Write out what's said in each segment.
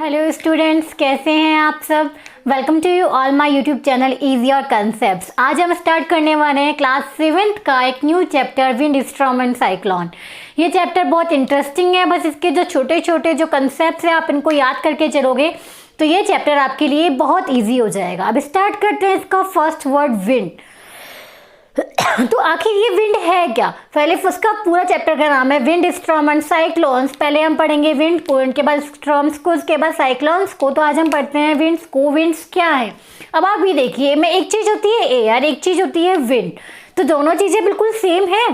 Hello students, कैसे हैं आप सब। Welcome to you all my YouTube channel easy और कंसेप्ट्स। आज हम स्टार्ट करने वाले हैं क्लास 7th का एक new chapter wind storm and cyclone. ये चैप्टर बहुत इंटरेस्टिंग है। बस इसके जो छोटे छोटे जो कंसेप्ट्स हैं आप इनको याद करके चलोगे तो ये चैप्टर आपके लिए बहुत ईजी हो जाएगा। अब स्टार्ट करते हैं इसका फर्स्ट वर्ड विंड। तो आखिर ये विंड है क्या। पहले उसका पूरा चैप्टर का नाम है विंड स्टॉर्म एंड साइक्लोन्स। पहले हम पढ़ेंगे विंड को, इनके बाद स्टॉर्म्स को, उसके बाद साइक्लोन्स को। तो आज हम पढ़ते हैं विंड्स को। विंड्स क्या है अब आप भी देखिए, में एक चीज होती है एयर, एक चीज होती है विंड। तो दोनों चीजें बिल्कुल सेम है।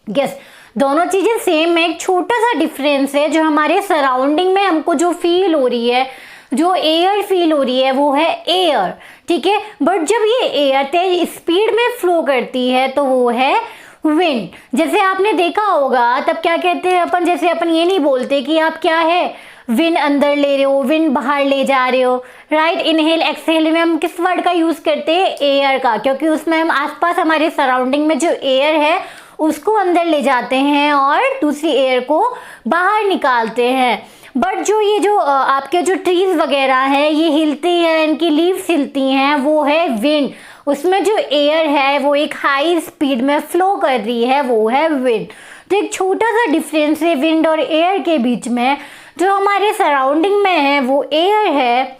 यस, दोनों चीजें सेम है। एक छोटा सा डिफरेंस है जो हमारे सराउंडिंग में हमको जो फील हो रही है, जो एयर फील हो रही है वो है एयर, ठीक है। बट जब ये एयर तेज स्पीड में फ्लो करती है तो वो है विंड। जैसे आपने देखा होगा तब क्या कहते हैं अपन, जैसे अपन ये नहीं बोलते कि आप क्या है विंड अंदर ले रहे हो, विंड बाहर ले जा रहे हो, राइट। इनहेल एक्सहेल में हम किस वर्ड का यूज करते हैं, एयर का, क्योंकि उसमें हम आसपास हमारे सराउंडिंग में जो एयर है उसको अंदर ले जाते हैं और दूसरी एयर को बाहर निकालते हैं। बट जो आपके जो ट्रीज वगैरह हैं ये हिलती हैं, इनकी लीव्स हिलती हैं, वो है विंड। उसमें जो एयर है वो एक हाई स्पीड में फ्लो कर रही है, वो है विंड। तो एक छोटा सा डिफरेंस है विंड और एयर के बीच में। जो हमारे सराउंडिंग में है वो एयर है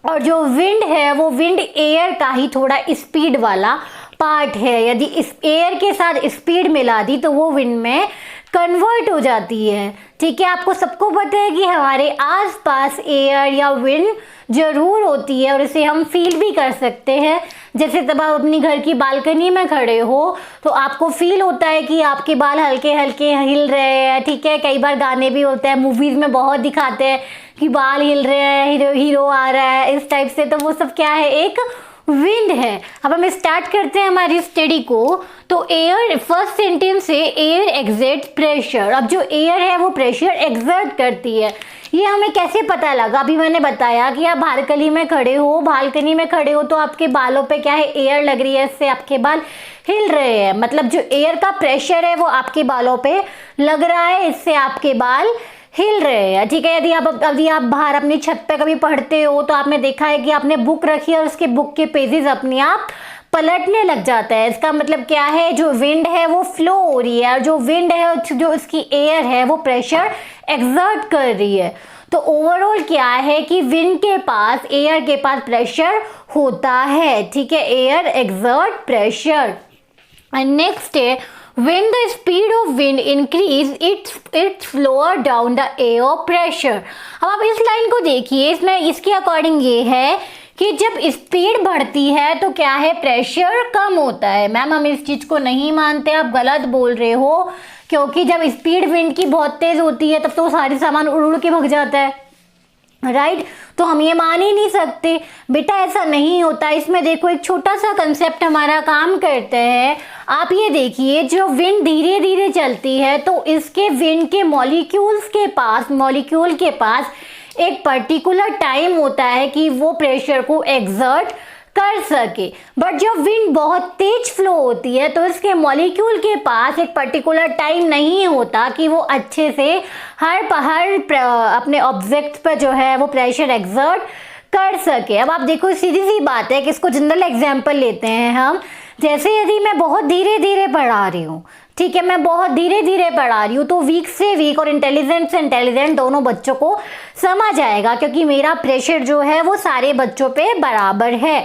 और जो विंड है वो विंड एयर का ही थोड़ा स्पीड वाला पार्ट है। यदि इस एयर के साथ स्पीड मिला दी तो वो विंड में कन्वर्ट हो जाती है, ठीक है। आपको सबको पता है कि हमारे आसपास एयर या विंड जरूर होती है और इसे हम फील भी कर सकते हैं। जैसे तब आप अपनी घर की बालकनी में खड़े हो तो आपको फील होता है कि आपके बाल हल्के हल्के हिल रहे हैं, ठीक है। कई बार गाने भी होते हैं, मूवीज में बहुत दिखाते हैं कि बाल हिल रहे हैं, हीरो आ रहा है, इस टाइप से। तो वो सब क्या है, एक विंड है। अब हम स्टार्ट करते हैं हमारी स्टडी को। तो एयर, फर्स्ट सेंटेंस है एयर एक्सर्ट्स प्रेशर। अब जो एयर है वो प्रेशर एक्सर्ट करती है। ये हमें कैसे पता लगा, अभी मैंने बताया कि आप बालकनी में खड़े हो तो आपके बालों पे क्या है, एयर लग रही है, इससे आपके बाल हिल रहे हैं। मतलब जो एयर का प्रेशर है वो आपके बालों पे लग रहा है, इससे आपके बाल हिल रहे हैं, ठीक है। यदि आप बाहर अपनी छत पे कभी पढ़ते हो तो आपने देखा है कि आपने बुक रखी है और उसके बुक के पेजेस अपने आप पलटने लग जाता है। इसका मतलब क्या है, जो विंड है वो फ्लो हो रही है और जो विंड है, जो इसकी एयर है वो प्रेशर एक्सर्ट कर रही है। तो ओवरऑल क्या है कि विंड के पास, एयर के पास प्रेशर होता है, ठीक है। Air exert pressure. And next है when the speed of wind increase it slower down the air pressure। अब आप इस लाइन को देखिए, इसमें इसके अकॉर्डिंग ये है कि जब स्पीड बढ़ती है तो क्या है, प्रेशर कम होता है। मैम हम इस चीज को नहीं मानते, आप गलत बोल रहे हो, क्योंकि जब स्पीड विंड की बहुत तेज होती है तब तो सारे सामान उड़ उड़ के भग जाता है, राइट। तो हम ये मान ही नहीं सकते बेटा, ऐसा नहीं होता। इसमें देखो एक छोटा सा कंसेप्ट हमारा काम करते हैं। आप ये देखिए, जो विंड धीरे धीरे चलती है तो इसके विंड के मॉलिक्यूल के पास एक पर्टिकुलर टाइम होता है कि वो प्रेशर को एक्सर्ट कर सके। बट जब विंड बहुत तेज फ्लो होती है तो इसके मॉलिक्यूल के पास एक पर्टिकुलर टाइम नहीं होता कि वो अच्छे से हर अपने ऑब्जेक्ट पर जो है वो प्रेशर एक्सर्ट कर सके। अब आप देखो सीधी सी बात है कि इसको जनरल एग्जांपल लेते हैं हम। जैसे यदि मैं बहुत धीरे धीरे पढ़ा रही हूँ, ठीक है, मैं बहुत धीरे धीरे पढ़ा रही हूँ तो वीक से वीक और इंटेलिजेंट से इंटेलिजेंट दोनों बच्चों को समझ आएगा, क्योंकि मेरा प्रेशर जो है वो सारे बच्चों पे बराबर है।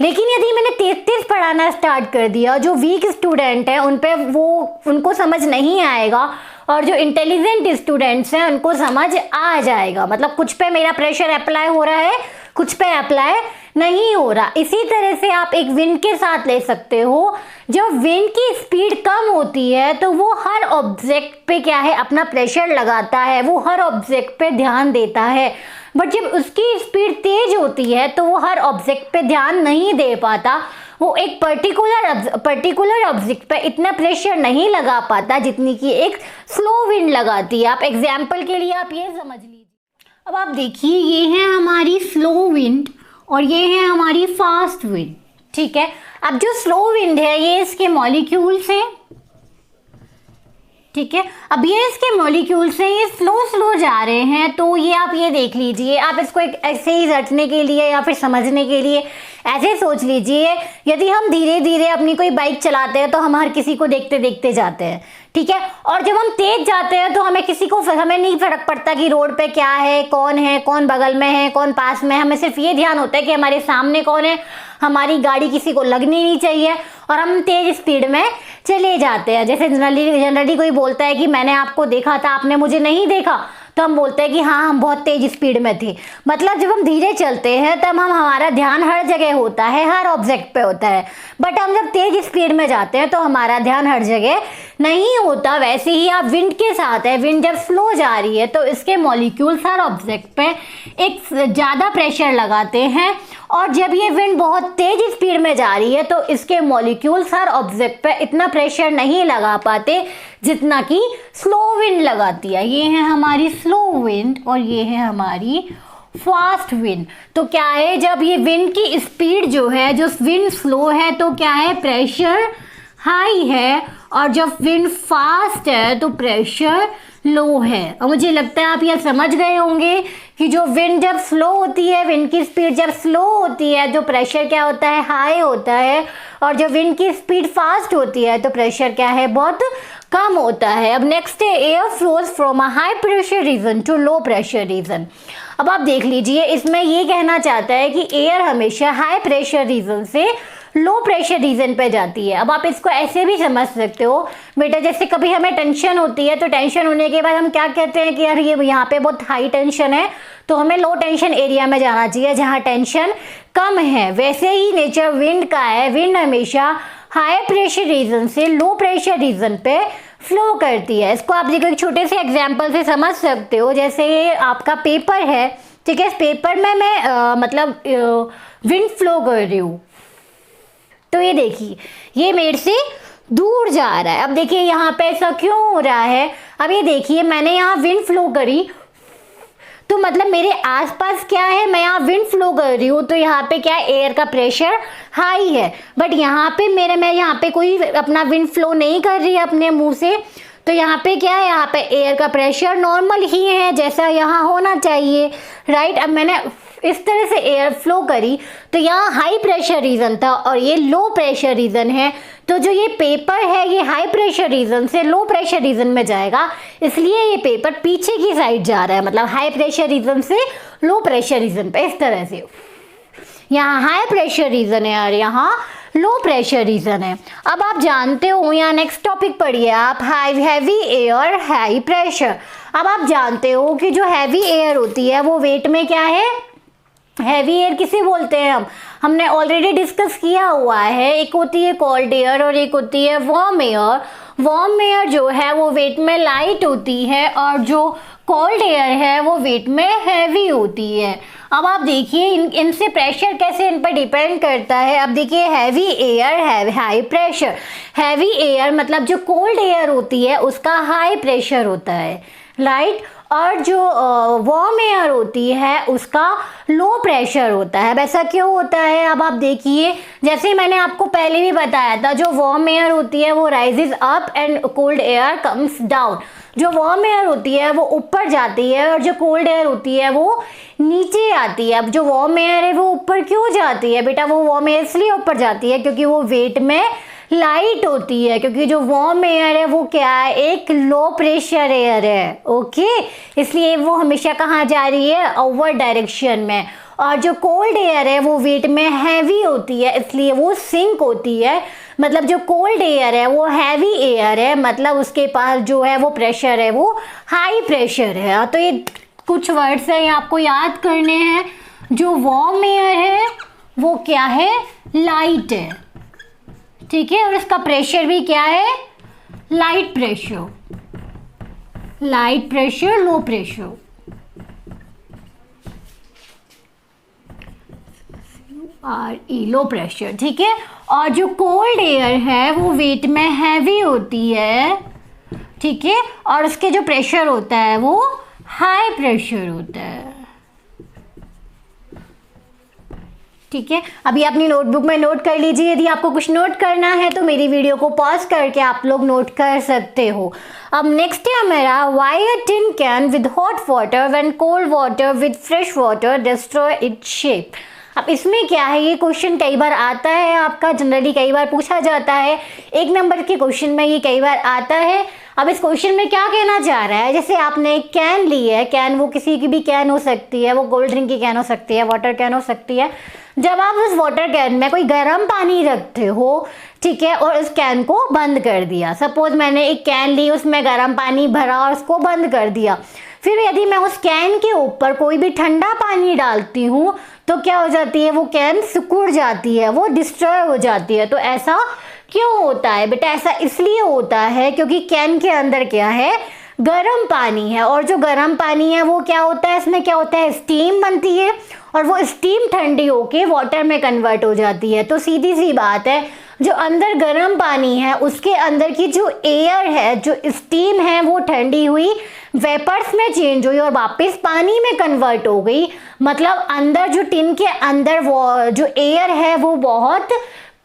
लेकिन यदि मैंने तेज तेज पढ़ाना स्टार्ट कर दिया, जो वीक स्टूडेंट है उनको समझ नहीं आएगा और जो इंटेलिजेंट स्टूडेंट्स हैं उनको समझ आ जाएगा। मतलब कुछ पे मेरा प्रेशर अप्लाई हो रहा है, कुछ पे अप्लाई नहीं हो रहा। इसी तरह से आप एक विंड के साथ ले सकते हो। जब विंड की स्पीड कम होती है तो वो हर ऑब्जेक्ट पे क्या है, अपना प्रेशर लगाता है, वो हर ऑब्जेक्ट पे ध्यान देता है। बट जब उसकी स्पीड तेज होती है तो वो हर ऑब्जेक्ट पे ध्यान नहीं दे पाता, वो एक पर्टिकुलर ऑब्जेक्ट पे इतना प्रेशर नहीं लगा पाता जितनी कि एक स्लो विंड लगाती है। आप एग्जाम्पल के लिए आप ये समझ लीजिए। अब आप देखिए, ये है हमारी स्लो विंड और ये है हमारी फास्ट विंड, ठीक है। अब जो स्लो विंड है ये इसके मॉलिक्यूल्स हैं, ठीक है। अब ये इसके मॉलिक्यूल्स हैं, ये स्लो जा रहे हैं, तो ये आप ये देख लीजिए, आप इसको एक ऐसे ही रटने के लिए या फिर समझने के लिए ऐसे सोच लीजिए, यदि हम धीरे धीरे अपनी कोई बाइक चलाते हैं तो हम हर किसी को देखते देखते जाते हैं, ठीक है। और जब हम तेज जाते हैं तो हमें नहीं फर्क पड़ता कि रोड पे क्या है, कौन बगल में है, कौन पास में है, हमें सिर्फ ये ध्यान होता है कि हमारे सामने कौन है, हमारी गाड़ी किसी को लगनी नहीं चाहिए, और हम तेज स्पीड में चले जाते हैं। जैसे जनरली कोई बोलता है कि मैंने आपको देखा था, आपने मुझे नहीं देखा, तो हम बोलते हैं कि हाँ हम बहुत तेज स्पीड में थे। मतलब जब हम धीरे चलते हैं तब हमारा ध्यान हर जगह होता है, हर ऑब्जेक्ट पे होता है, बट हम जब तेज स्पीड में जाते हैं तो हमारा ध्यान हर जगह नहीं होता। वैसे ही आप विंड के साथ है, विंड जब स्लो जा रही है तो इसके मॉलिक्यूल्स हर ऑब्जेक्ट पे एक ज़्यादा प्रेशर लगाते हैं, और जब ये विंड बहुत तेज स्पीड में जा रही है तो इसके मॉलिक्यूल्स हर ऑब्जेक्ट पे इतना प्रेशर नहीं लगा पाते जितना कि स्लो विंड लगाती है। ये है हमारी स्लो विंड और ये है हमारी फास्ट विंड। तो क्या है, जब ये विंड की स्पीड जो है, जो विंड स्लो है तो क्या है, प्रेशर हाई है, और जब विंड फास्ट है तो प्रेशर लो है। और मुझे लगता है आप यह समझ गए होंगे कि जो विंड जब स्लो होती है, विंड की स्पीड जब स्लो होती है तो प्रेशर क्या होता है, हाई होता है, और जब विंड की स्पीड फास्ट होती है तो प्रेशर क्या है, बहुत कम होता है। अब नेक्स्ट है, air flows from a high pressure region to low pressure region. अब आप देख लीजिए, इसमें ये कहना चाहता है कि एयर हमेशा हाई प्रेशर रीजन से लो प्रेशर रीजन पे जाती है। अब आप इसको ऐसे भी समझ सकते हो बेटा, जैसे कभी हमें टेंशन होती है तो टेंशन होने के बाद हम क्या कहते हैं कि यार ये यहाँ पे बहुत हाई टेंशन है, तो हमें लो टेंशन एरिया में जाना चाहिए जहाँ टेंशन कम है। वैसे ही नेचर विंड का है, विंड हमेशा हाई प्रेशर रीजन से लो प्रेशर रीजन पे फ्लो करती है। इसको आप देखो एक छोटे से एग्जाम्पल से समझ सकते हो। जैसे ये आपका पेपर है, ठीक है, इस पेपर में मैं विंड फ्लो कर रही हूँ, तो ये देखिए ये मेरे से दूर जा रहा है। अब देखिए यहाँ पे ऐसा क्यों हो रहा है, अब ये देखिए मैंने यहाँ विंड फ्लो करी, तो मतलब मेरे आसपास क्या है, मैं यहाँ विंड फ्लो कर रही हूँ, तो यहाँ पे क्या है, एयर का प्रेशर हाई है, बट यहाँ पे मैं यहाँ पे कोई अपना विंड फ्लो नहीं कर रही है अपने मुंह से, तो यहाँ पे क्या है, यहाँ पे एयर का प्रेशर नॉर्मल ही है जैसा यहाँ होना चाहिए, राइट। अब मैंने इस तरह से एयर फ्लो करी तो यहाँ हाई प्रेशर रीजन था और ये लो प्रेशर रीजन है, तो जो ये पेपर है ये हाई प्रेशर रीजन से लो प्रेशर रीजन में जाएगा, इसलिए ये पेपर पीछे की साइड जा रहा है, मतलब हाई प्रेशर रीजन से लो प्रेशर रीजन पे। इस तरह से यहाँ हाई प्रेशर रीजन है और यहाँ लो प्रेशर रीजन है। अब आप जानते हो, यहाँ नेक्स्ट टॉपिक पढ़िए आप, हैवी एयर हाई प्रेशर। अब आप जानते हो कि जो हैवी एयर होती है वो वेट में क्या है, हैवी एयर किसे बोलते हैं हमने ऑलरेडी डिस्कस किया हुआ है। एक होती है कोल्ड एयर और एक होती है वार्म एयर। वार्म एयर जो है वो वेट में लाइट होती है और जो कोल्ड एयर है वो वेट में हैवी होती है। अब आप देखिए इनसे प्रेशर कैसे इन पर डिपेंड करता है। अब देखिए heavy air high pressure, heavy air मतलब जो कोल्ड एयर होती है उसका हाई प्रेशर होता है, राइट, और जो वार्म एयर होती है उसका लो प्रेशर होता है। वैसा क्यों होता है, अब आप देखिए, जैसे मैंने आपको पहले भी बताया था, जो वार्म एयर होती है वो rises up and cold air comes down. जो वार्म एयर होती है वो ऊपर जाती है और जो कोल्ड एयर होती है वो नीचे आती है। अब जो वार्म एयर है वो ऊपर क्यों जाती है बेटा, वो वार्म एयर इसलिए ऊपर जाती है क्योंकि वो वेट में लाइट होती है, क्योंकि जो वार्म एयर है वो क्या है, एक लो प्रेशर एयर है, ओके, इसलिए वो हमेशा कहाँ जा रही है, अपर डायरेक्शन में। और जो कोल्ड एयर है वो वेट में हैवी होती है, इसलिए वो सिंक होती है। मतलब जो कोल्ड एयर है वो हैवी एयर है, मतलब उसके पास जो है वो प्रेशर है वो हाई प्रेशर है। तो ये कुछ वर्ड्स हैं, ये आपको याद करने हैं। जो वार्म एयर है वो क्या है, लाइट है, ठीक है, और इसका प्रेशर भी क्या है, light pressure, light pressure, low pressure. Low pressure, ठीक है। और जो कोल्ड एयर है वो वेट में हैवी होती है, ठीक है, और उसके जो प्रेशर होता है वो हाई प्रेशर होता है, ठीक है, अभी अपनी नोटबुक में नोट कर लीजिए। यदि आपको कुछ नोट करना है तो मेरी वीडियो को पॉज करके आप लोग नोट कर सकते हो। अब नेक्स्ट है मेरा, why a tin can with hot water when cold water with fresh water destroy its shape. अब इसमें क्या है, ये क्वेश्चन कई बार आता है आपका, जनरली कई बार पूछा जाता है, 1 नंबर के क्वेश्चन में ये कई बार आता है। अब इस क्वेश्चन में क्या कहना चाह रहा है, जैसे आपने एक कैन ली है, कैन वो किसी की भी कैन हो सकती है, वो कोल्ड ड्रिंक की कैन हो सकती है, वाटर कैन हो सकती है। जब आप उस वाटर कैन में कोई गर्म पानी रखते हो, ठीक है, और उस कैन को बंद कर दिया, सपोज मैंने एक कैन ली, उसमें गर्म पानी भरा और उसको बंद कर दिया, फिर यदि मैं उस कैन के ऊपर कोई भी ठंडा पानी डालती हूँ तो क्या हो जाती है, वो कैन सिकुड़ जाती है, वो डिस्ट्रॉय हो जाती है। तो ऐसा क्यों होता है बेटा? ऐसा इसलिए होता है क्योंकि कैन के अंदर क्या है, गर्म पानी है, और जो गर्म पानी है वो क्या होता है, इसमें क्या होता है, स्टीम बनती है, और वो स्टीम ठंडी होके वाटर में कन्वर्ट हो जाती है। तो सीधी सी बात है, जो अंदर गर्म पानी है उसके अंदर की जो एयर है, जो स्टीम है, वो ठंडी हुई वेपर्स में चेंज हुई और वापस पानी में कन्वर्ट हो गई। मतलब अंदर जो टिन के अंदर वो जो एयर है वो बहुत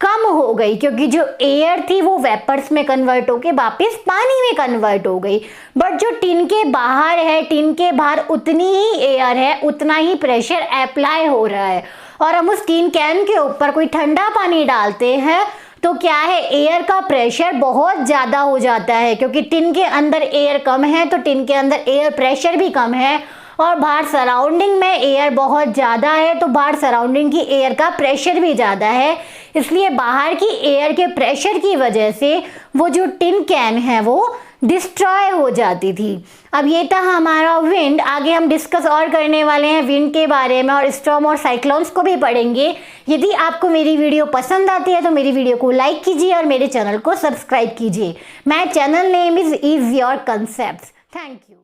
कम हो गई, क्योंकि जो एयर थी वो वेपर्स में कन्वर्ट होके वापस पानी में कन्वर्ट हो गई। बट जो टिन के बाहर है, टिन के बाहर उतनी ही एयर है, उतना ही प्रेशर अप्लाई हो रहा है। और हम उस टिन कैन के ऊपर कोई ठंडा पानी डालते हैं तो क्या है, एयर का प्रेशर बहुत ज़्यादा हो जाता है, क्योंकि टिन के अंदर एयर कम है तो टिन के अंदर एयर प्रेशर भी कम है, और बाहर सराउंडिंग में एयर बहुत ज़्यादा है तो बाहर सराउंडिंग की एयर का प्रेशर भी ज़्यादा है। इसलिए बाहर की एयर के प्रेशर की वजह से वो जो टिन कैन है वो डिस्ट्रॉय हो जाती थी। अब ये था हमारा विंड। आगे हम डिस्कस और करने वाले हैं विंड के बारे में, और स्टॉर्म और साइक्लोन्स को भी पढ़ेंगे। यदि आपको मेरी वीडियो पसंद आती है तो मेरी वीडियो को लाइक कीजिए और मेरे चैनल को सब्सक्राइब कीजिए। My channel name is your concepts. Thank you.